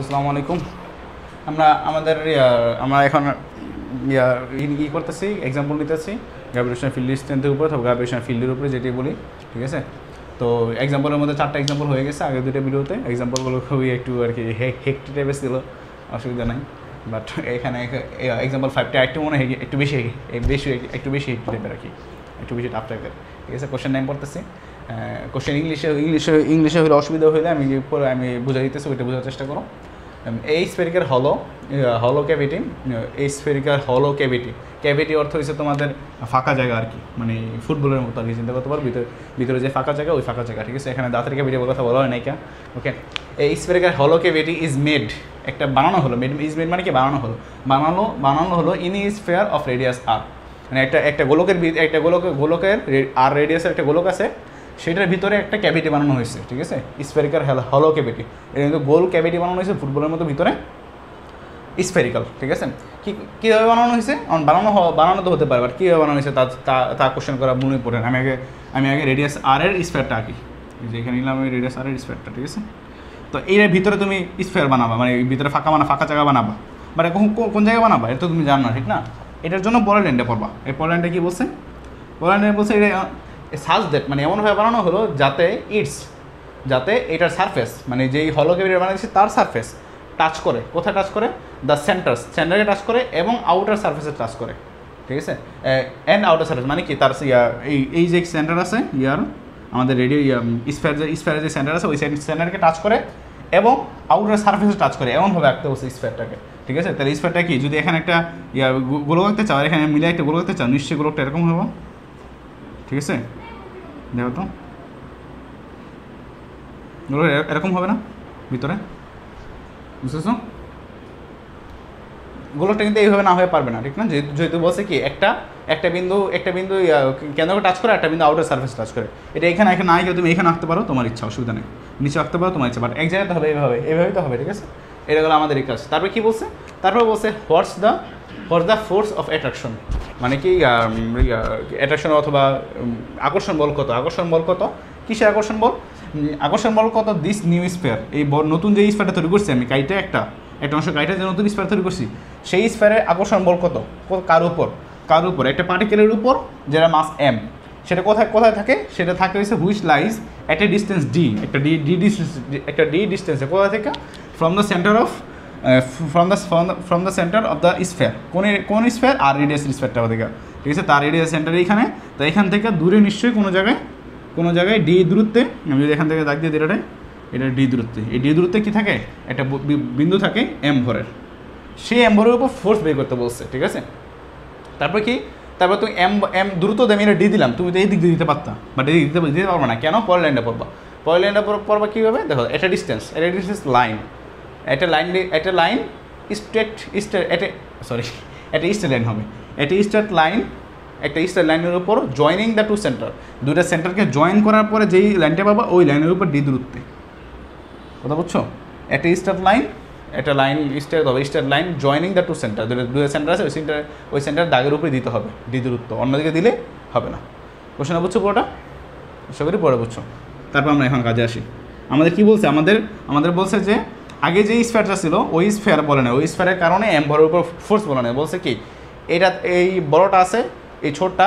আসসালামু আলাইকুম। আমরা এখন করতেছি, এক্সাম্পল নিতেছি গ্র্যাভিটেশনাল ফিল্ড স্ট্রেন্থের উপর অথবা গ্র্যাভিটেশনাল ফিল্ডের উপরে যেটি বলি, ঠিক আছে। তো এক্সাম্পলের মধ্যে 4টা এক্সাম্পল হয়ে গেছে আগের 2টা ভিডিওতে। এক্সাম্পলগুলো খুবই একটু আর কি হেক্টি টাইপের ছিল, অসুবিধা নাই। বাট এখানে এক্সাম্পল 5টা একটু মনে হয় একটু বেশি হেক্টি টাইপের আর কি, একটু বেশি টাফ টাইপের, ঠিক আছে। কোশ্চেন নাম পড়তেছি। কোশ্চেন ইংলিশে হলে অসুবিধা হলে আমি বুঝাই দিতেছি, ওইটা বোঝার চেষ্টা করো। এই স্ফেরিক্যাল হলো ক্যাভিটি, এই স্ফেরিক্যাল হলো ক্যাভিটি অর্থ হচ্ছে তোমাদের ফাঁকা জায়গা আর কি, মানে ফুটবলের মতো আর কি চিন্তা করতে পারো। ভিতরে যে ফাঁকা জায়গা, ওই ফাঁকা জায়গা, ঠিক আছে। এখানে দাঁতের ক্যাভিটি কথা বলা হয় নাই কা, ওকে। এই স্ফেরিক্যাল হলো ক্যাভিটি ইজ মেড, একটা বানানো হলো, ইজ মেড মানে কি বানানো হলো ইন স্ফেয়ার অফ রেডিয়াস আর, মানে একটা গোলকের আর রেডিয়াসের একটা গোলক আছে, সেটার ভিতরে একটা ক্যাভিটি বানানো হয়েছে, ঠিক আছে। স্ফেরিক্যাল হলো ক্যাভিটি, এটা কিন্তু গোল ক্যাভিটি বানানো হয়েছে ফুটবলের মতো ভিতরে স্ফেরিক্যাল, ঠিক আছে। কীভাবে বানানো হয়েছে? বানানো তো হতে পারে, বাট কীভাবে বানানো হয়েছে তা কোশ্চেন করা মনে পড়ে। আমি আগে রেডিয়াস আর এর স্ফেয়ারটা আঁকি, যেখানে নিলাম আমি রেডিয়াস আর এর স্ফেয়ারটা, ঠিক আছে। তো এর ভিতরে তুমি স্ফেয়ার বানাবা, মানে ভিতরে ফাঁকা জায়গা বানাবা, মানে কোন জায়গায় বানাবা এটা তো তুমি জানো না, ঠিক না। এটার জন্য পরের লাইনটা পড়বা। এই পরের লাইনটা কী বলছে? পরের লাইন বলছে এটা সাজ দ্যাট, মানে এমনভাবে বানানো হলো যাতে এটার সারফেস, মানে যেই হলো ক্যাভিটি বানাচ্ছে তার সারফেস টাচ করে, কোথায় টাচ করে? দ্য সেন্টারকে টাচ করে এবং আউটার সারফেসে টাচ করে, ঠিক আছে। অ্যান্ড আউটার সারফেস মানে কি, তার এই যে সেন্টার আছে আমাদের স্ফেয়ারের যে সেন্টার আছে, ওই সেন্টারকে টাচ করে এবং আউটার সারফেসে টাচ করে, এমনভাবে আঁকতে বলছে স্ফেয়ারটাকে, ঠিক আছে। তাহলে স্ফেয়ারটা কি, যদি এখানে একটা গোলক আঁকতে চাও, এখানে মিলে একটা গোলক আঁকতে চাও, নিশ্চয়ই গোলকটা এরকম হবো, ঠিক আছে। দেখো তো এরকম হবে না ভিতরে, বুঝতেছো? গোলকটা কিন্তু এইভাবে না হয়ে পারবে না, ঠিক না। যেহেতু বলছে কি একটা বিন্দু কেন্দ্রকে টাচ করে, একটা বিন্দু আউটার সার্ফেস টাচ করে। এটা এখানে না গিয়ে তুমি এখানে আঁকতে পারো, তোমার ইচ্ছা, অসুবিধা নেই। নিচে আঁকতে পারো, তোমার ইচ্ছা, বাট এক জায়গাতে হবে এইভাবেই তো হবে, ঠিক আছে। এটা হলো আমাদের কাজ। তারপরে কি বলছে? তারপরে বলছে what's the force of attraction, মানে কি অ্যাট্রাকশন অথবা আকর্ষণ বল কত, কিসের আকর্ষণ বল কত দিস নিউ স্ফেয়ার, এই নতুন যে স্ফেয়ারটা তৈরি করছি আমি, একটা অংশ কাইটে যে নতুন স্ফেয়ার তৈরি করছি, সেই স্ফেয়ারের আকর্ষণ বল কত, কার উপর? একটা পার্টিকেলের উপর, যেটা মাস এম। সেটা কোথায় থাকে? সেটা থাকে হচ্ছে which lies at a distance D, একটা ডি ডিস্টেন্সে, কোথা থেকে? From the centre of the sphere. কোন স্ফেয়ার? আর রেডিয়াসের স্ফেয়ারটা থেকে, ঠিক আছে। তার রেডিয়াস সেন্টার এইখানে, তো এখান থেকে দূরে নিশ্চয়ই কোনো জায়গায় ডি দূরত্বে, আমি যদি এখান থেকে দাগ দিয়ে দিই এটা ডি দূরত্বে, এই ডি দূরত্বে কী থাকে? একটা বিন্দু থাকে এম ভরের, সেই এম ভরের উপর ফোর্স বের করতে বলছে, ঠিক আছে। তারপর তুমি এম দূরত্ব দিয়ে আমি এটা ডি দিলাম, তুমি তো এই দিক দিয়ে দিতে পারতা, বাট এই দিতে পারবে না, কেন? পরের লাইনটা পড়বা কীভাবে? দেখো, একটা ডিস্টেন্স লাইন, একটা স্ট্রেট লাইন হবে, একটা স্ট্রেট লাইনের উপর জয়েনিং দ্য টু সেন্টার, দুইটা সেন্টারকে জয়েন করার পরে যেই লাইনটা পাবা, ওই লাইনের উপর ডি দূরত্বে, কথা বুঝছো? একটা straight line joining the two centre, দুটো সেন্টার আছে, ওই সেন্টার দাগের উপরে দিতে হবে ডি দূরত্ব, অন্যদিকে দিলে হবে না। কোশ্চেনটা বুঝছো পুরোটা? আশা করি পরে বুঝছো। তারপর আমরা এখন কাজে আসি। আমাদের কি বলছে? আমাদের বলছে যে আগে যে স্ফেয়ারটা ছিল, ওই স্ফেয়ার বলে না, ওই স্ফেয়ারের কারণে এম ভরের উপর ফোর্স বলে না। বলছে কি, এই বড়টা আছে, এই ছোটটা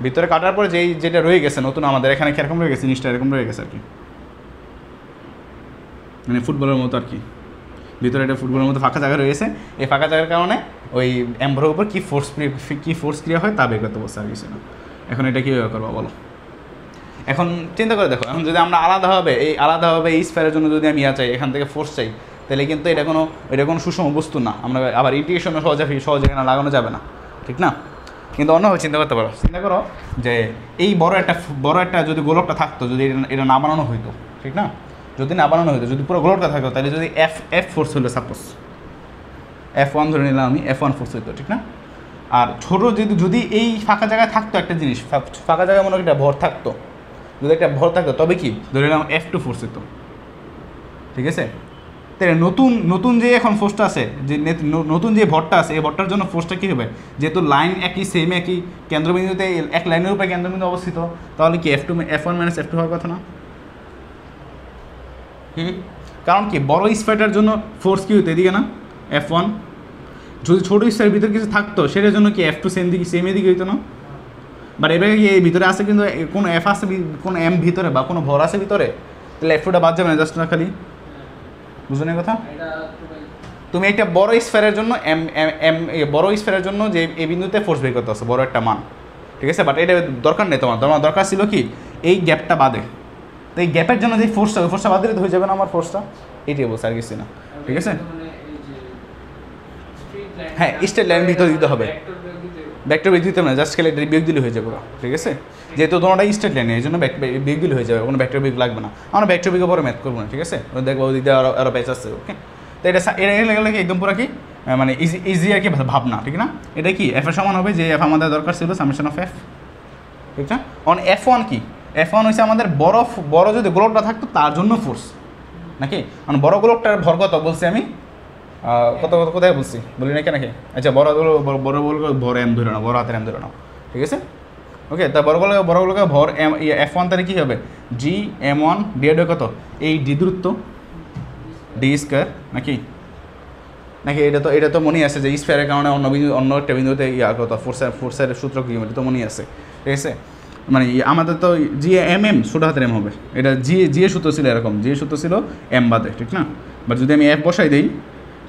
ভিতরে কাটার পরে যেটা রয়ে গেছে নতুন, আমাদের এখানে কীরকম রয়ে গেছে, জিনিসটা এরকম রয়ে গেছে আর কি, মানে ফুটবলের মতো আর কি। ভিতরে এটা ফুটবলের মতো ফাঁকা জায়গা রয়েছে, এই ফাঁকা জায়গার কারণে ওই এমভরের উপর কী ফোর্স ক্রিয়া হয় তা বের করতে বলছে, আর কিছু না। এখন এটা কীভাবে করবো বলো? এখন চিন্তা করে দেখো, এখন যদি আমরা আলাদাভাবে এই স্ফেয়ারের জন্য যদি আমি চাই, এখান থেকে ফোর্স চাই, তাহলে কিন্তু এটা কোনো সুষম বস্তু না। আমরা আবার ইন্টিগ্রেশনে সহজে এখানে লাগানো যাবে না, ঠিক না। কিন্তু অন্যভাবে চিন্তা করো যে এই বড় একটা যদি গোলকটা থাকতো, যদি এটা না বানানো হইতো, ঠিক না, যদি পুরো গোলকটা থাকতো, তাহলে যদি এফ ফোর্স হলো, সাপোজ F1 ধরে নিলাম আমি, F1 ফোর্স হইতো, ঠিক না। আর ছোটো যদি এই ফাঁকা জায়গায় থাকতো একটা জিনিস, ফাঁকা জায়গায় মনে একটা ভর থাকতো, তবে কি ধরে নিলাম F2 ফোর্স হইতো, ঠিক আছে। তাহলে নতুন যে এখন ফোর্সটা আছে, যে নতুন যে ভরটা আছে, এই ভরটার জন্য ফোর্সটা কী হবে? যেহেতু লাইন একই কেন্দ্রবিন্দুতে, এক লাইনের উপরে কেন্দ্রবিন্দু অবস্থিত, তাহলে কি F1 - F2 হওয়ার কথা না? কারণ কি বড় স্ফিয়ারটার জন্য ফোর্স কি হতো এদিকে না F1, যদি ছোটো স্ফিয়ারের ভিতরে কিছু থাকতো সেটার জন্য কি F2 সেম এদিকে হইতো না। বাট এবার কি এই ভিতরে আছে কিন্তু কোনো F আছে, কোনো M ভিতরে বা কোনো ভর আছে ভিতরে, তাহলে F2টা বাদ যাবে না জাস্ট না খালি, বুঝলেন কথা? তুমি একটা বড় স্ফিয়ারের জন্য বড় স্ফিয়ারের জন্য যে এই বিন্দুতে ফোর্স বের করতে আসছে বড় একটা মান, ঠিক আছে, বাট এটা দরকার নেই তোমার দরকার ছিল কি এই গ্যাপটা বাদে। তো এই গ্যাপের জন্য যে ফোর্সটা ওই ফোর্সটা বাদ দিলে তো হয়ে যাবে না আমার ফোর্সটা, এটাই বলছে আর কিছু না, ঠিক আছে। হ্যাঁ স্ট্রেট লাইন ভিতরে দিতে হবে, ভেক্টর বিয়োগ দিতে হবে না, জাস্ট খেলে বিয়োগ দিলে হয়ে যাবে, ঠিক আছে। যেহেতু তোমারটা স্ট্রেট লাইনে এই জন্য বিয়োগ দিলে হয়ে যাবে, কোনো ভেক্টর বিয়োগ লাগবে না। আমরা ভেক্টর বিয়োগের পরে ম্যাথ করবো না, ঠিক আছে, দেখবো ওই দিকে আরও ব্যাচ আছে, ওকে। তো এটা গেলে কি একদম পুরো কি মানে ইজি আর কি ভাবনা, ঠিক না। এটা কি F এর সমান হবে যে F আমাদের দরকার ছিল সামেশন অফ F, ঠিক না। অন F1 কি F1 হচ্ছে আমাদের বড় যদি গোলকটা থাকতো তার জন্য ফোর্স নাকি, মানে বড় গোলকটার ভর কত বলছি আমি, কোথায় বলছি বলি নাকি নাকি, আচ্ছা বড় ভর M ধরে নাও, বড় হাতের M ধরে নাও, ঠিক আছে, ওকে। তা বড়গুলোকে ভর F1 তাহলে কী হবে GM1 ডিভাইড কত এই ডি দূরত্ব D² নাকি এটা তো মনে আছে যে স্ফিয়ারের কারণে অন্য একটা বিন্দুতে কত ফোর্সের সূত্র কী এটা তো মনে আছে, ঠিক আছে। মানে আমাদের তো GM ছোটো হাতের M হবে, এটা জি এর সূত্র ছিল এরকম, জি এর সূত্র ছিল M বাদে, ঠিক না। বাট যদি আমি F বসাই দিই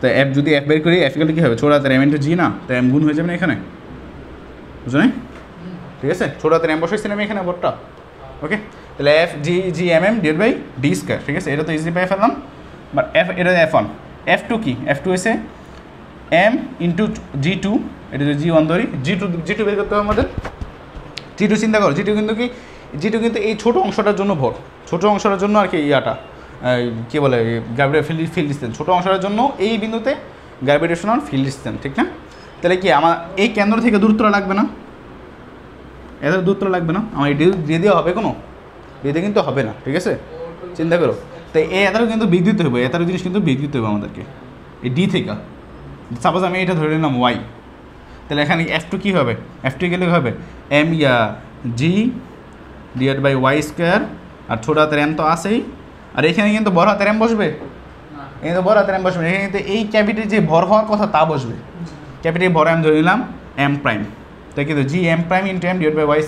তো যদি F বের করি F গেলে কী হবে ছোটো হাতের M × G না, তো M গুণ হয়ে যাবে না এখানে, বুঝলেন, ঠিক আছে। ছোটো হাতের M বসাইছিলাম এখানে বোর্ডটা, ওকে। তাহলে FGM ডিভাইড বাই D², ঠিক আছে, এটা তো ইজি পাই ফেললাম। বাট এটা F1, F2 কি F2 হয়েছে M × G2, এটা যদি G1 ধরি G2 বের করতে হবে আমাদের। G2 চিন্তা করো, G2 কিন্তু এই ছোটো অংশটার জন্য ভর, ছোটো অংশটার জন্য আর কি ইয়াটা কী বলে গ্র্যাভিটেশনাল ফিল্ড ডিসটেন্স, ছোটো অংশটার জন্য এই বিন্দুতে গ্র্যাভিটেশনাল ফিল্ড ডিসটেন্স, ঠিক না। তাহলে কি আমার এই কেন্দ্র থেকে দূরত্বটা লাগবে না, এত দূরত্ব লাগবে না, আমার এটি দিয়ে দেওয়া হবে কোনো দিয়ে কিন্তু হবে না, ঠিক আছে, চিন্তা করো। তো এই এতারও কিন্তু বিদ্যুৎ হবে, এতারও জিনিস কিন্তু বিদ্যুৎ হবে আমাদেরকে এই ডি থেকে। সাপোজ আমি এটা ধরে নিলাম ওয়াই, তাহলে এখানে F2 কী হবে, F2 গেলে হবে MG ডিভাইড বাই Y², আর ছোটো হাতের M তো আসেই, আর এখানে কিন্তু বড় হাতের M বসবে, এখানে তো বড় হাতের M বসবে, এখানে কিন্তু এই ক্যাপিটাল যে ভর হওয়ার কথা তা বসবে, ক্যাপিটাল ভর M ধরে নিলাম M প্রাইম, তাই কিন্তু GM prime × M divide by Y²।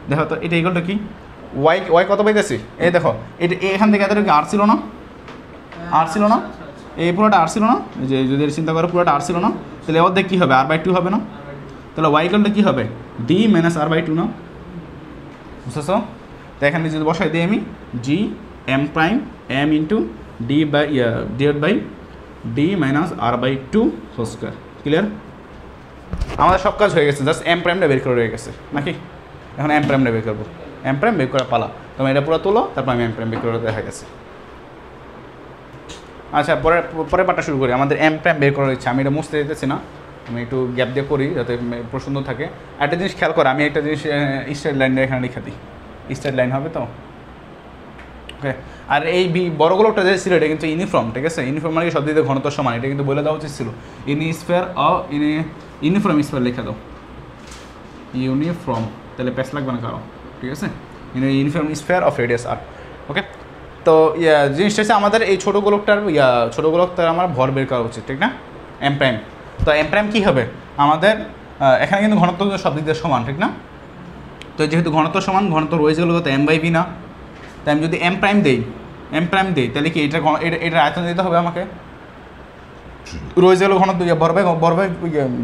দেখো তো এটা ইকুয়াল টু কি ওয়াই কত পাইতেছি, এই দেখো এটা এখান থেকে এতটুকু আর ছিল না, এই পুরোটা আর ছিল না, যে যদি চিন্তা করো পুরোটা আর ছিল না, তাহলে অর্ধেক কী হবে R/2 হবে না, তাহলে ওয়াই ইকুয়াল টু কী হবে D - R/2 না, বুঝতেছো। তো এখানে যদি বসাই দিই আমি GM prime M × divide by D - R/2 whole, clear. আমাদের সব কাজ হয়ে গেছে, জাস্ট M প্রাইমটা বের করে রয়ে গেছে নাকি, এখন M প্রাইমটা বের করবো, M প্রাইম বের করা পালা, তোমার এটা পুরো তোলো, তারপর আমি M প্রাইম বের করে দেখা গেছে। আচ্ছা পরের পার্টটা শুরু করি, আমাদের M প্রাইম বের করার ইচ্ছা, আমি এটা মুছতে দিতেছি না, আমি একটু গ্যাপ দিয়ে করি যাতে প্রসন্ন থাকে। একটা জিনিস খেয়াল করো, আমি একটা জিনিস স্ট্রেট লাইনটা এখানে লিখে দিই, স্ট্রেট লাইন হবে তো, ওকে। আর এই বড়গুলোটা যে ছিল এটা কিন্তু ইউনিফর্ম, ঠিক আছে, ইউনিফর্ম মানে সব দিকে ঘনত্ব সমান, এটা কিন্তু বলে দেওয়া উচিত ছিল ইউনিফর্ম স্ফিয়ার লিখে দাও, ইউনিফর্ম, তাহলে প্যাচ লাগবে না কারো, ঠিক আছে, uniform sphere of radius R, ওকে। তো জিনিসটা হচ্ছে আমাদের এই ছোটো গোলকটার আমার ভর বের করা উচিত, ঠিক না, M প্রাইম। তো M প্রাইম কী হবে আমাদের, এখানে কিন্তু ঘনত্ব সব দিক দিয়ে সমান, ঠিক না। তো যেহেতু ঘনত্ব সমান, ঘনত্ব রয়েছে হলো তো M/V না, তাই আমি যদি M প্রাইম দিই তাহলে কি এটার আয়তন দিতে হবে আমাকে, রয়েছে হলো ঘনত্ব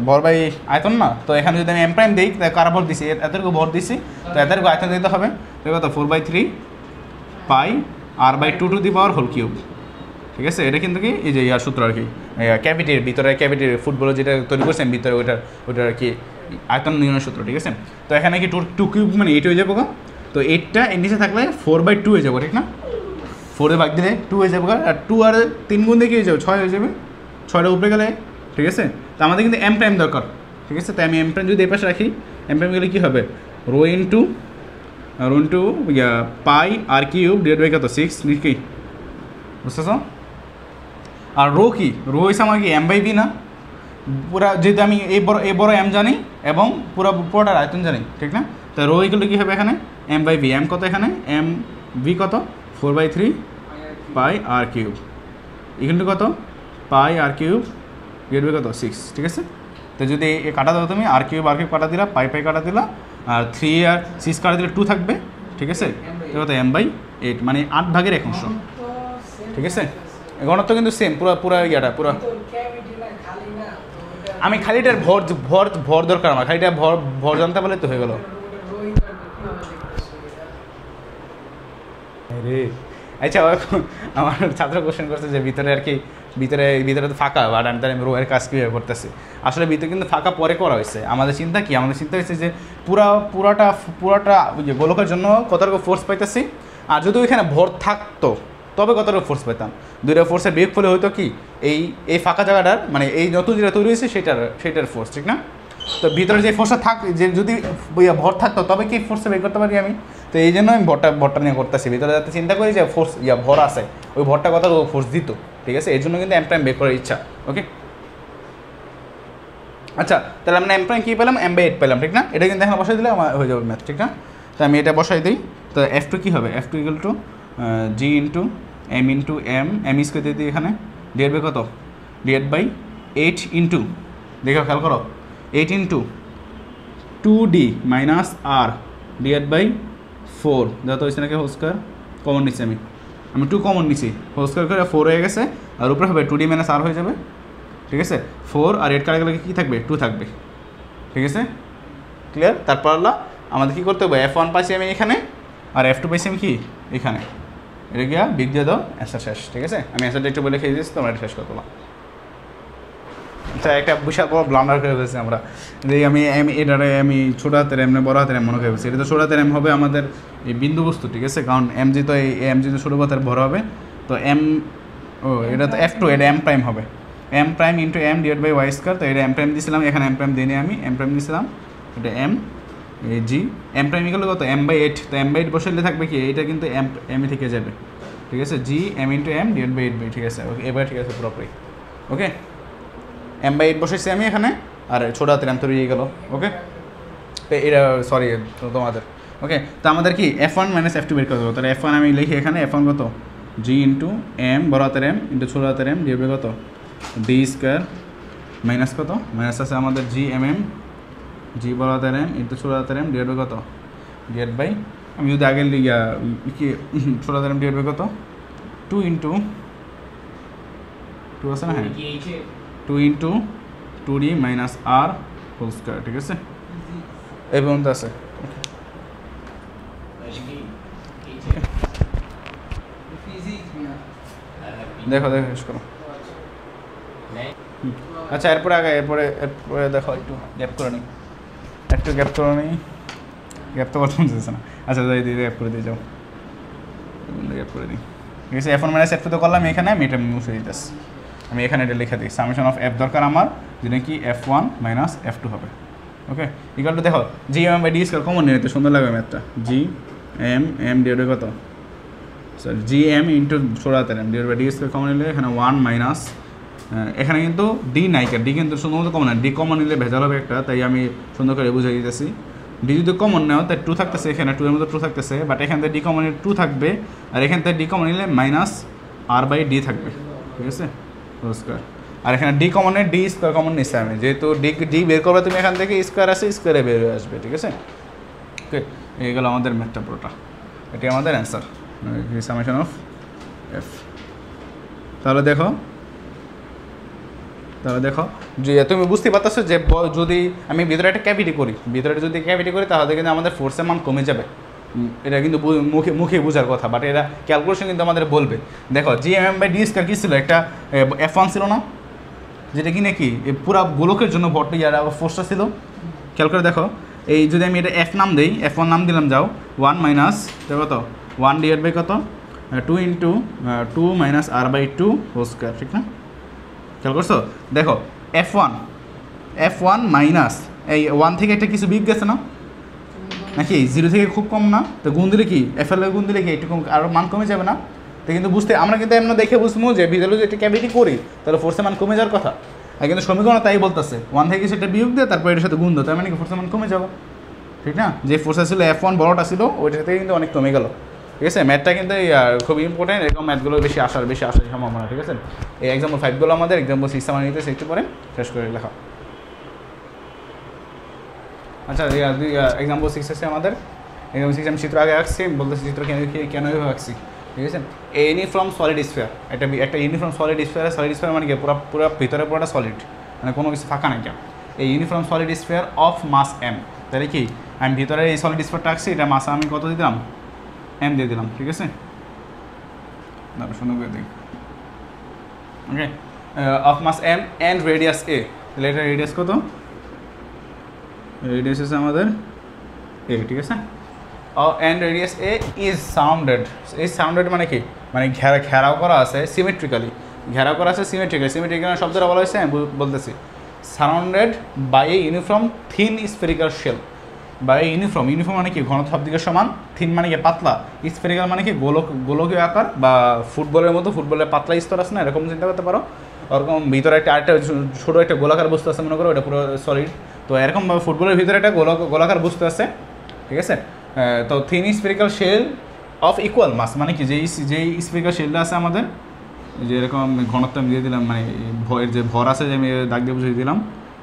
ভর বাই আয়তন না। তো এখানে যদি আমি M প্রাইম দিই তাহলে কারা ভর দিছি, এতটুকু ভর দিছি, তো এতটুকু আয়তন দিতে হবে, তো 4/3 pi R/2 to the power whole cube, ঠিক আছে। এটা কিন্তু কি এই যে ইয়ার সূত্র আর কি, ক্যাভিটির ভিতরে ফুটবলের যেটা তৈরি করছেন ভিতরে ওইটার আর কি আয়তন নির্ণয় সূত্র, ঠিক আছে। তো এখানে কি 2 কিউব মানে 8 হয়ে যাবো, তো 8টা এর নিচে থাকলে 4/2 হয়ে যাবো, ঠিক না, 4 ভাগ দিলে 2 হয়ে যাবো, আর 2 আর 3 গুণ দিয়ে কি হয়ে যাবে 6 হয়ে যাবে, 6টা উপরে গেলে, ঠিক আছে। তো আমাদের কিন্তু M প্রাইম দরকার, ঠিক আছে। তাই আমি M প্রাইম যদি এই পাশে রাখি, M প্রাইম গেলে কী হবে rho into pi R³ divide by কত 6 নাকি, বুঝতেছো। আর রো কি, রো হয়েছে আমার কি M/V না, পুরা যেহেতু আমি এই বড় M জানি এবং পুরোটার আয়তন জানি, ঠিক না। তো রো ইকুয়াল কী হবে এখানে M/V, M কত এখানে MV কত 4/3 পাই আর কিউব ইকুয়াল কত পাই আর কিউব ডিভাইড কত 6 ঠিক আছে। তো যদি কাটা দাও তুমি আর কিউব কাটা দিলা পাই কাটা দিলা আর 3 আর 6 কাটা দিলে 2 থাকবে ঠিক আছে। তো কত m/8 মানে 8 ভাগের 1/8 ঠিক আছে। ঘনত্ব কিন্তু সেম পুরো ইয়াটা পুরো আমি খালিটার ভর দরকার আমার খালিটা ভর জানতে পারলে তো হয়ে গেল রে। আচ্ছা আমার ছাত্র কোশ্চেন করছে যে ভিতরে আর কি ভিতরে তো ফাঁকা বাট আমি তাহলে রো এর কাজ কীভাবে করতেছি। আসলে ভিতরে কিন্তু ফাঁকা পরে করা হয়েছে। আমাদের চিন্তা কি আমাদের চিন্তা হয়েছে যে পুরাটা গোলকের জন্য কতটুকু ফোর্স পাইতেছি আর যদি ওইখানে ভর থাকতো তবে কতটুকু ফোর্স পেতাম। দুইটা ফোর্সের বিয়োগ ফলে হয়তো কি এই ফাঁকা জায়গাটার মানে এই নতুন যেটা তৈরি হয়েছে সেটার ফোর্স ঠিক না। তো ভিতরে যে ফোর্সটা যে যদি ভর থাকতো তবে কি ফোর্সে বের করতে পারি আমি। তো এই জন্য আমি ভরটা নিয়ে করতেছি ভিতরে যাতে চিন্তা করি যে ফোর্স ভর আছে ওই ভরটা কত ফোর্স দিত ঠিক আছে। এর জন্য কিন্তু এম প্রাইম বের করার ইচ্ছা ওকে। আচ্ছা তাহলে আমরা এম প্রাইম কী পেলাম m/8 পেলাম ঠিক না। এটা কিন্তু এখন বসাই দিলে আমার হয়ে যাবে ম্যাথ ঠিক না। তো আমি এটা বসাই দিই। তো f2 কী হবে f2 = g × m × m square দিয়ে দিই এখানে ডিভাইড বাই কত ডিভাইড বাই 8 ইন্টু দেখো খেয়াল করো 8 × 2d - r ডিভাইড বাই 4 যা তো হয়েছে নাকি হোল স্কোয়ার কমন নিচ্ছি আমি 2 কমন নিচ্ছি হোল স্কোয়ার করে 4 হয়ে গেছে আর উপরে হবে 2d - r হয়ে যাবে ঠিক আছে। 4 আর 8 কাটা গেলে কী থাকবে 2 থাকবে ঠিক আছে ক্লিয়ার। তারপর আমাদের কী করতে হবে f1 পাইছি আমি এখানে আর f2 পাইছি আমি কি এখানে এটা গিয়া বিগ দিয়ে দাও অ্যান্সার শেষ ঠিক আছে। আমি অ্যান্সারটা একটু বলে খেয়ে দিচ্ছি তোমরা এটা শেষ করে তোলা। আচ্ছা একটা বিশাল বড় ব্লান্ডার করে ফেলছি আমরা যে এটারে আমি ছোটো হাতের এম বড় হাতের এম মনে করে ফেলছি। এটা তো ছোটো হাতের এম হবে আমাদের এই বিন্দু বস্তু ঠিক আছে কারণ এমজি তো এই এমজি তো ছোটো হাতের বড় হবে। তো এটা তো f2 এটা m প্রাইম হবে m prime × m divide by y square. তো এটা m প্রাইম দিয়েছিলাম এখানে m প্রাইম দিই আমি m প্রাইম দিয়েছিলাম এটা m এই জি m প্রাইম ইকুয়াল কত m/8। তো m/8 বসাইলে থাকবে কি এটা কিন্তু m থেকে যাবে ঠিক আছে জি m × m ডিভাইড বাই 8 ঠিক আছে ওকে এবার ঠিক আছে পুরোপুরি ওকে। m/8 বসাইছি আমি এখানে আর ছোটো হাতের m তৈরি হয়ে গেল ওকে। এটা সরি তোমাদের ওকে। তো আমাদের কি f1 - f2 বের করতে হবে। তাহলে f1 আমি লিখি এখানে f1 কত g × m বড় হাতের m × ছোটো হাতের m ডিভাইড বাই কত d স্কোয়ার মাইনাস কত মাইনাস আছে আমাদের g g বড় হাতের m × ছোটো হাতের m ডিভাইড বাই কত ডিভাইড বাই আমি যদি আগে কি ছোটো হাতের m ডিভাইড বাই কত 2 × 2 আছে না হ্যাঁ 2 × 2d - r হোল স্কোয়ার ঠিক আছে এই পর্যন্ত আছে। দেখো শেষ করো। আচ্ছা এরপরে এরপরে দেখো একটু গ্যাপ করে নিই গ্যাপ তো করতে চাইছে না। আচ্ছা যাই দিয়ে গ্যাপ করে দিয়ে যাও গ্যাপ করে দিই ঠিক আছে। f1 - f2 তো করলাম এখানে আমি এটা মুছে দিতেছি আমি এখানে এটা লিখে দিই সামেশন অফ f দরকার আমার যেটা কি f1 - f2 হবে ওকে ইকুয়াল টু দেখো gm/d স্কয়ার কমন নিয়ে নিতে সুন্দর লাগবে ম্যাথটা gm ডিভাইড কত স্যার gm × ছোটো হাতের m divide by d square common নিলে এখানে 1 - এখানে কিন্তু d নাই d কিন্তু শুধুমাত্র কমন না d কমন নিলে ভেজাল হবে একটা তাই আমি সুন্দর করে বুঝিয়ে দিতেছি। d যদি কমন নেও তাই 2 থাকতেছে এখানে 2 এর মধ্যে 2 থাকতেছে বাট এখান থেকে d কমন নিলে 2 থাকবে আর এখান থেকে d কমন নিলে -r/d থাকবে ঠিক আছে হোল স্কয়ার। আর এখানে d কমনের d স্কয়ার কমন নিচ্ছে আমি যেহেতু d বের করবে তুমি এখান থেকে স্কয়ার আছে স্কয়ারে বের হয়ে আসবে ঠিক আছে ওকে। এইগুলো আমাদের ম্যাথটা পুরোটা এটি আমাদের অ্যান্সার সামেশন অফ f। তাহলে দেখো যে তুমি বুঝতে পারতেছো যে যদি আমি ভিতরে একটা ক্যাভিটি করি তাহলে কিন্তু আমাদের ফোর্সের মান কমে যাবে। এটা কিন্তু মুখে বোঝার কথা বাট এরা ক্যালকুলেশন কিন্তু আমাদের বলবে। দেখো gm/d স্কয়ার কী ছিল একটা f1 ছিল না যেটা কি নাকি পুরা গোলকের জন্য ভরটি আর ফোর্সটা ছিল খেয়াল করে দেখো। এই যদি আমি এটা f নাম দিই f1 নাম দিলাম যাও 1 কত 1 ডিভাইড বাই কত 2 × 2 - r/2 হোল স্কয়ার ঠিক না খেয়াল করছো। দেখো f1 মাইনাস এই 1 থেকে একটা কিছু বিগ গেছে না নাকি 0 থেকে খুব কম না তো গুণ দিলে কি fl গুণ দিলে কি একটু আরও মান কমে যাবে না। তো কিন্তু আমরা কিন্তু এমন দেখে বুঝবো যে ভিতরে যদি একটা ক্যাভিটি করি তাহলে ফোর্সের মান কমে যাওয়ার কথা আর কিন্তু সমীকরণ তাই বলতেছে 1 থেকে সেটা বিয়োগ দিয়ে তারপর এটার সাথে গুণ দাও তার মানে কি ফোর্সের মান কমে যাবে ঠিক না। যে ফোর্সটা ছিল f1 বড়টা ছিল ওইটা থেকে কিন্তু অনেক কমে গেল ঠিক আছে। ম্যাথটা কিন্তু খুব ইম্পর্টেন্ট, এরকম ম্যাথগুলো বেশি আসার সম্ভাবনা, ঠিক আছে। এই এক্সাম্পল 5গুলো আমাদের, এক্সাম্পল 6 আমার নিতেছে একটু পরে শেষ করে লেখা। আচ্ছা এক্সাম্পল 6 আছে আমাদের। এক্সাম্পল 6 আমি চিত্র আগে আঁকছি, বলতেছি চিত্র কেন এইভাবে আঁকছি, ঠিক আছে। এ ইউনিফর্ম সলিড স্ফিয়ার, একটা ইউনিফর্ম সলিড স্ফিয়ার মানে কি পুরো ভিতরে পুরোটা সলিড, মানে কোনো কিছু ফাঁকা নাই কেন। এই uniform solid sphere of mass M, তাহলে কি আমি ভিতরে এই সলিড স্ফিয়ারটা আঁকছি, এটা মাস আমি কত দিয়ে দিলাম, এম দিয়ে দিলাম, ঠিক আছে। সুন্দর করে দিই, okay. Of mass M and radius a, তাহলে এটা রেডিয়াস কত, রেডিয়াস আছে আমাদের এ, ঠিক আছে। And radius A is sounded, এই সাউন্ডেড মানে কি, মানে ঘেরাও করা আছে সিমেট্রিক্যালি, সিমেট্রিক্যাল শব্দটা বলা হয়েছে, আমি বলতেছি surrounded by a uniform thin spherical shell. বা এই ইউনিফর্ম মানে কি ঘনত্ব সব দিকে সমান, থিন মানে কি পাতলা, স্ফেরিক্যাল মানে কি গোলকীয় আকার, বা ফুটবলের মতো, ফুটবলের পাতলা স্তর আছে না, এরকম চিন্তা করতে পারো। ওরকম ভিতরে আরেকটা ছোটো একটা গোলাকার বস্তু আছে মনে করো, ওটা পুরো সলিড। তো এরকমভাবে ফুটবলের ভিতরে একটা গোলাকার বস্তু আছে, ঠিক আছে। তো thin spherical shell of equal mass, মানে কি যেই স্ফেরিক্যাল শেলটা আছে আমাদের, যে এরকম ঘনত্ব আমি দিয়ে দিলাম, মানে এর যে ভর আছে যে আমি দাগ দিয়ে বুঝিয়ে দিলাম।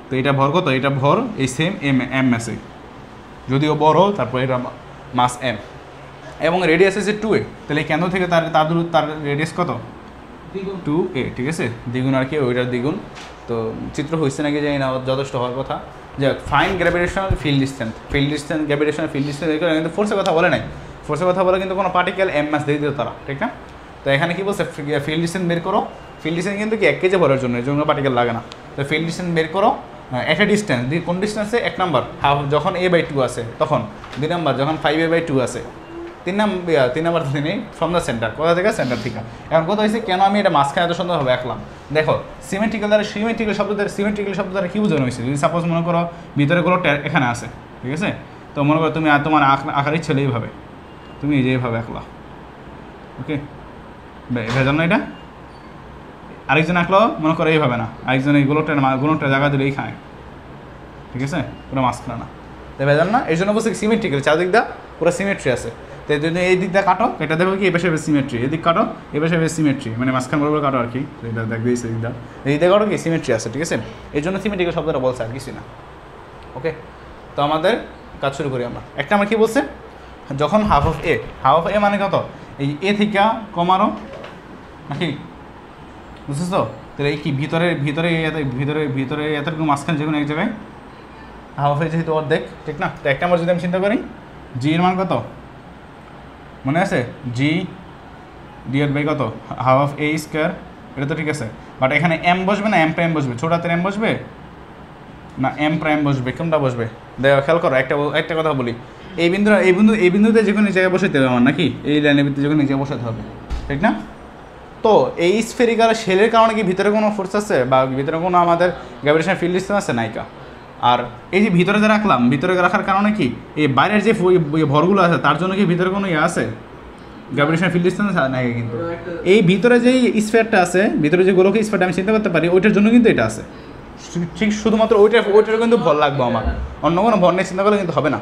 তো এটা ভর কত, এটা ভর এই সেম এম মাসে, যদিও বড়, তারপরে এটা মাস এম, এবং রেডিয়াস আছে 2a। তাহলে কেন্দ্র থেকে তার রেডিয়াস কত, 2a, ঠিক আছে। দ্বিগুণ আর কি, ওইটার দ্বিগুণ। তো চিত্র হয়েছে নাকি জানি না, যথেষ্ট হওয়ার কথা। যে fine gravitational field distance, gravitational field distance, কিন্তু ফোর্সের কথা বলে নাই। ফোর্সের কথা বলে কিন্তু কোনো পার্টিকেল এম মাস দিয়ে দিত তারা, ঠিক না। তো এখানে কি বলছে, ফিল্ড ডিসটেন্স বের করো। ফিল্ড ডিসটেন্স কিন্তু কি 1 কেজি ভরের জন্য, এর জন্য পার্টিকেল লাগে না। তো ফিল্ড ডিসটেন্স বের করো, একটা ডিস্টেন্স, কোন ডিস্টেন্সে, 1 নাম্বার হাফ যখন a/2 আছে তখন, 2 নাম্বার যখন 5a/2 আছে, 3 নাম্বার তিনি ফ্রম দ্য সেন্টার, কোথা থেকে, সেন্টার থেকে। এখন কথা হয়েছে কেন আমি এটা মাঝখানে এত সুন্দরভাবে আঁকলাম। দেখো সিমেট্রিক্যাল শব্দ দ্বারা কী বোঝানো হয়েছে, যদি সাপোজ মনে করো ভিতরে গোলকটা এখানে আছে, ঠিক আছে। তো মনে করো তুমি তোমার আঁকার ইচ্ছে হলে এইভাবে, তুমি যেভাবে আঁকলা, ওকে, ভেজাল না এটা। আরেকজন আঁকলো মনে করো এইভাবে না, আরেকজন এই গোলকটা জায়গা দিলে এইখানে, ঠিক আছে, পুরো মাঝখানে না, তাই ভেজাল না। এই জন্য বলছি সিমেট্রিক্যাল, চারদিকটা পুরো সিমেট্রি আছে। তো এই জন্য এই দিকটা কাটো, এটা দেখো কি এপাশে সিমেট্রি, এদিক কাটো এপাশে সিমেট্রি, মানে মাঝখান বরাবর কাটো আর কি, এটা দেখ দিয়েছে দিকটা, এই দিকটা কাটো কি সিমেট্রি আছে, ঠিক আছে। এই জন্য সিমেট্রিক্যাল শব্দটা বলছে, আর কিছু না, ওকে। তো আমাদের কাজ শুরু করি আমরা। একটা আমার কি বলছে, যখন হাফ অফ এ মানে কত, এই এ থেকে কমারো নাকি, বুঝছিস তো। তাহলে এই কি ভিতরে এতটুকু মাঝখানে যে কোনো এক জায়গায় হাফ অফ এ যেহেতু অর্ধেক, ঠিক না। তো একটা আমরা যদি আমি চিন্তা করি, জি এর মান কত মনে আছে, জি ডিভাইড বাই কত, হাফ অফ এ স্কোয়ার, এটা তো ঠিক আছে। বাট এখানে এম বসবে না এম প্রাইম বসবে, ছোট হাতের এম বসবে না এম প্রাইম বসবে, কোনটা বসবে দেখো, খেয়াল করো। একটা কথা বলি, এই বিন্দুতে যে কোনো জায়গায় বসাতে হবে আমার, নাকি এই লাইনের ভিতরে যে কোনো জায়গায় বসাতে হবে, ঠিক না। তো এই স্ফেরিক্যাল শেলের কারণে কি ভিতরে কোনো ফোর্স আছে, বা ভিতরে কোনো আমাদের গ্র্যাভিটেশনাল ফিল্ড ডিসটেন্স আছে নাইকা। আর এই যে ভিতরে যে রাখলাম, ভিতরে রাখার কারণে কি এই বাইরের যে ভরগুলো আছে তার জন্য কি ভিতরে কোনো ইয়ে আছে, গ্র্যাভিটেশনাল ফিল্ড ডিসটেন্স নাই। কিন্তু এই ভিতরে যে স্ফিয়ারটা আছে, ভিতরে যে গোলকের স্ফিয়ারটা আমি চিন্তা করতে পারি, ওইটার জন্য কিন্তু এটা আছে, ঠিক শুধুমাত্র ওইটার কিন্তু ভর লাগবে আমার, অন্য কোনো ভর নিয়ে চিন্তা করলে কিন্তু হবে না,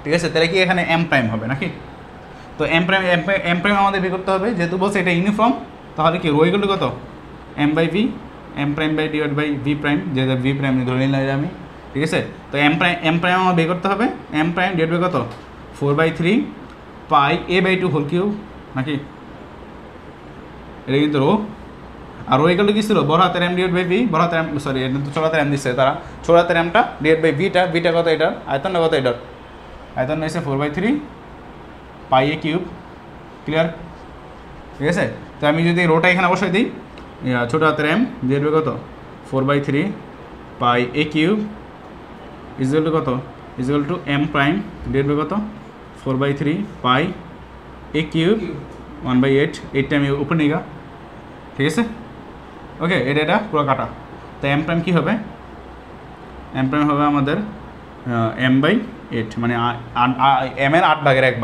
ঠিক আছে। তাহলে কি এখানে এম প্রাইম হবে নাকি। তো এম প্রাইম আমাদের বের করতে হবে, যেহেতু বলছে এটা ইউনিফর্ম, তাহলে কি রো ইকুয়াল টু কত, M by V, M prime by divide by V prime, যেটা ভি প্রাইম ধরে নিলাম আমি, ঠিক আছে। তো এম প্রাইম আমার বের করতে হবে, এম প্রাইম ডিভাইড বাই কত, 4/3 পাই a/2 হোল কিউব নাকি, এটা কিন্তু রো। আর রো ইকুয়াল টু কি ছিল, বড় হাতের এম ডিভাইড বাই ভি, বড় হাতের এম, সরি এটা তো ছোট হাতের এম দিচ্ছে তারা, ছোট হাতের এমটা ডিভাইড বাই ভিটা কত, এটার আয়তনটা কত, এটার আয়তন হয়েছে 4/3 পাই এ কিউব, ক্লিয়ার, ঠিক আছে। তো আমি যদি রোটা এখানে বসাই দিই, ছোটো হাতের এম ডিভাইড বাই কত, 4/3 pi A cube equal to কত, equal to M prime divide by কত, 4/3 পাই এ কিউব 1/8, এইটটা আমি উপরে নিগা, ঠিক আছে, ওকে। এটা পুরো কাটা। তো এম প্রাইম কী হবে, এম প্রাইম হবে আমাদের m/8, মানে এম এর 8/1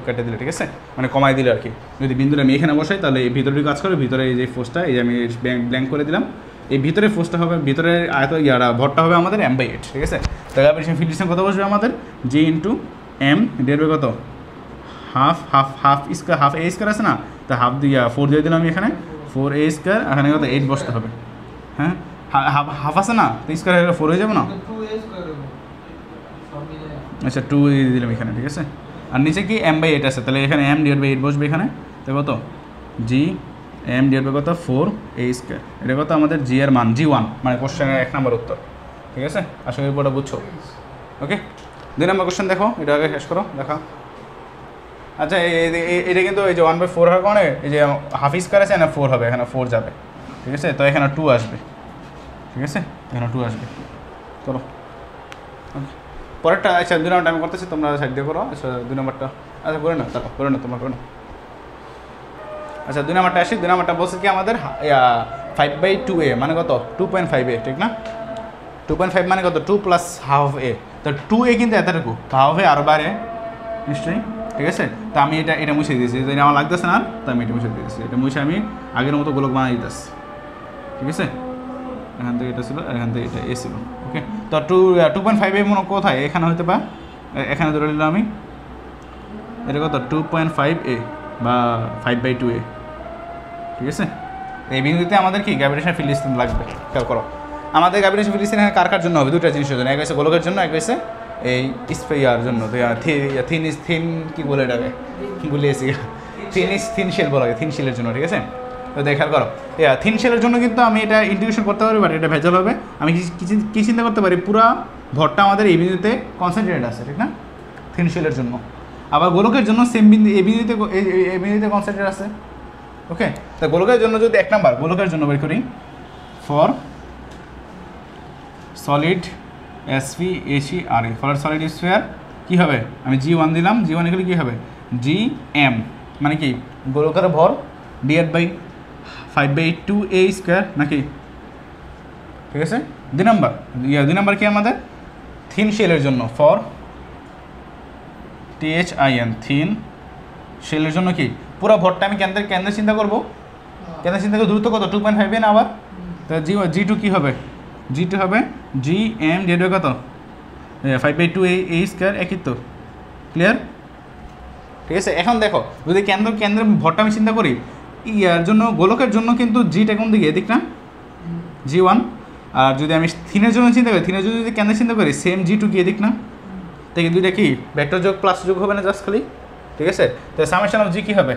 কেটে দিলে, ঠিক আছে, মানে কমাই দিলে আর কি। যদি বিন্দুটা আমি এখানে বসাই তাহলে এই ভিতরে কাজ করে, ভিতরে এই যে ফোর্সটা, এই যে আমি ব্ল্যাঙ্ক করে দিলাম, এই ভিতরে ফোর্সটা হবে, ভিতরে ভরটা হবে আমাদের m/8, ঠিক আছে। তাহলে গ্র্যাভিটেশনাল ফিল্ড ডিসটেন্স কত বসবে আমাদের, জি ইন্টু এম ডিভাইড বাই কত, হাফ স্কোয়ার হাফ এ স্কোয়ার আছে না, তা হাফ দিয়ে 4 দিয়ে দিলাম আমি এখানে 4a স্কোয়ার, এখানে কত 8 বসতে হবে। হ্যাঁ হাফ আছে না, তো স্কোয়ার হয়ে 4 হয়ে যাবে না? আচ্ছা 2 দিয়ে দিলাম এখানে, ঠিক আছে। আর নিচে কি m/8 আছে, তাহলে এখানে m/8 বসবে এখানে, তো কত g m/8 কত 4a স্কোয়ার। এটা কত আমাদের g এর মান g1, মানে কোশ্চেনের 1 নম্বর উত্তর, ঠিক আছে। আশা করি পুরোটা বুঝছো। ওকে 2 নম্বর কোশ্চেন দেখো, এটা আগে শেষ করো দেখা। আচ্ছা এটা কিন্তু এই যে 1/4 হওয়ার কারণে এই যে হাফ স্কোয়ার আছে না 4 হবে, এখানে 4 যাবে, ঠিক আছে। তো এখানে 2 আসবে, ঠিক আছে, এখানে 2 আসবে। চলো পরেরটা, আচ্ছা 2 নম্বরটা আমি করতেছি, তোমরা সাইড দিয়ে করো। আচ্ছা 2 নম্বরটা আচ্ছা করে না, তারপর করে না, তোমরা করে না। আচ্ছা 2 নম্বরটা আসি। 2 নম্বরটা বলছে কি আমাদের 5/2a মানে কত 2.5a, ঠিক না? 2.5 মানে কত 2 প্লাস হাফ এ, তো 2a কিন্তু এতটুকু, হাফ এ আরও বাড়ে নিশ্চয়ই, ঠিক আছে। তো আমি এটা মুছে দিয়েছি, এটা আমার লাগতেছে না, তো আমি এটা মুছে দিয়েছি। এটা মুছে আমি আগের মতো গোলক বানিয়ে দিতেছি, ঠিক আছে। এখান থেকে এটা ছিল, এখান থেকে এটা এ ছিল, ওকে। তো 2.5 মনে কোথায় এখানে হতে পারে, এখানে ধরে নিলাম আমি, এটা কত 2.5a বা 5/2a, ঠিক আছে। এই বিন্দুতে আমাদের কি গ্র্যাভিটেশনাল ফিল্ড স্ট্রেন্থ লাগবে, খেয়াল করো। আমাদের গ্র্যাভিটেশনাল ফিল্ড স্ট্রেন্থ কার জন্য হবে, দুটো জিনিসের জন্য, এক হচ্ছে গোলকের জন্য, এক হচ্ছে এই স্ফিয়ার জন্য। তো থিন কি বলে এটাকে ভুলিয়েছি, থিন শেল বলা হয়, থিন শেলের জন্য, ঠিক আছে। তো দেখার করো থিন শেলের জন্য কিন্তু আমি এটা ইন্টিগ্রেশন করতে পারি, বাট এটা ভেজাল হবে। আমি কি চিন্তা করতে পারি, পুরা ভরটা আমাদের এই বিন্দুতে কনসেন্ট্রেটেড আছে, ঠিক না, থিন শেলের জন্য। আবার গোলকের জন্য সেম বিন্দু এই বিন্দুতে কনসেন্ট্রেট আছে, ওকে। তা গোলকের জন্য যদি 1 নাম্বার গোলকের জন্য বের করি, for solid SPHERA for solid sphere কী হবে, আমি g1 দিলাম, g1 এখানে কী হবে gm, মানে কি গোলকের ভর /5/2a স্কোয়ার নাকি, ঠিক আছে। 2 নাম্বার কি আমাদের থিন শেলের জন্য, ফর THIN থিন শেলের জন্য কি পুরো ভরটা আমি কেন্দ্রে চিন্তা করবো, কেন্দ্রে চিন্তা করে দূরত্ব কত 2.5 না আবার, তো g2 কী হবে, g2 হবে gm যেটা কত 5/2a স্কোয়ার, একই তো, ক্লিয়ার, ঠিক আছে। এখন দেখো যদি কেন্দ্রের ভরটা আমি চিন্তা করি, ইয়ার জন্য গোলকের জন্য কিন্তু জিটা কোন দিকে, এদিক না g1, আর যদি আমি থিনের জন্য চিন্তা করি, থিনের জন্য যদি কেন্দ্রে চিন্তা করি সেম g2 কি এদিক না, দেখি দুইটা কি ভেক্টর যোগ প্লাস যোগ হবে না জাস্ট খালি, ঠিক আছে। তো সামেশন অফ জি কী হবে,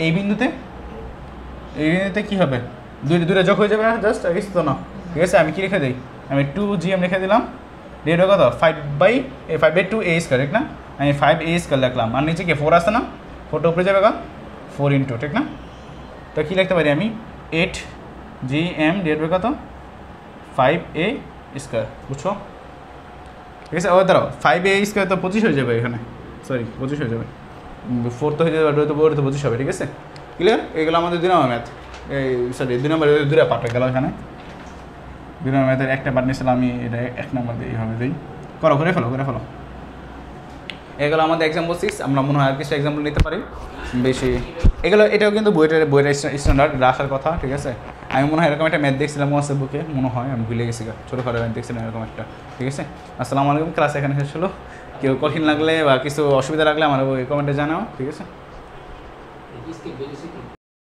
এই বিন্দুতে কী হবে, দুইটা যোগ হয়ে যাবে না জাস্ট, আর কিছু তো না, ঠিক আছে। আমি কি লিখে দিই, আমি 2gm লিখে দিলাম, রেট কত 5/2a স্কোয়ার, ঠিক না, আমি 5a স্কোয়ার লিখলাম, আর নিচে কি 4 আছে না, 4টা উপরে যাবে 4 ইন্টু, ঠিক না। তো কী লিখতে পারি আমি 8gm রেট কত 5a স্কোয়ার, বুঝছো, ঠিক আছে। ও দাঁড়াও 5a স্কোয়ার তো 25 হয়ে যাবে এখানে, সরি 25 হয়ে যাবে, 4 তো হয়ে যাবে, তো 25 হবে, ঠিক আছে, ক্লিয়ার। এগুলো আমাদের 2 নম্বর ম্যাথ, এই সরি 2 নম্বর 2টা পার্ট হয়ে গেল এখানে। 2 নম্বর ম্যাথের একটা পার্ট নিয়েছিলাম আমি, এটা 1 নম্বর দিয়ে এইভাবে দিই, করে ফেলো। এগুলো আমাদের এক্সাম্পল 6, আমরা মনে হয় আর কিছু এক্সাম্পল নিতে পারি বেশি। এটাও কিন্তু বইটা স্ট্যান্ডার্ড আসার কথা, ঠিক আছে। আমি মনে হয় এরকম একটা ম্যাথ দেখছিলাম ওয়াসের বুকে, মনে হয় আমি ভুলে গেছি, ছোটোখাটো ম্যাথ দেখছিলাম এরকম একটা, ঠিক আছে। আসসালামু আলাইকুম, ক্লাস এখানে শেষ হলো। কেউ কঠিন লাগলে বা কিছু অসুবিধা লাগলে আমার ওই কমেন্টে জানাও, ঠিক আছে।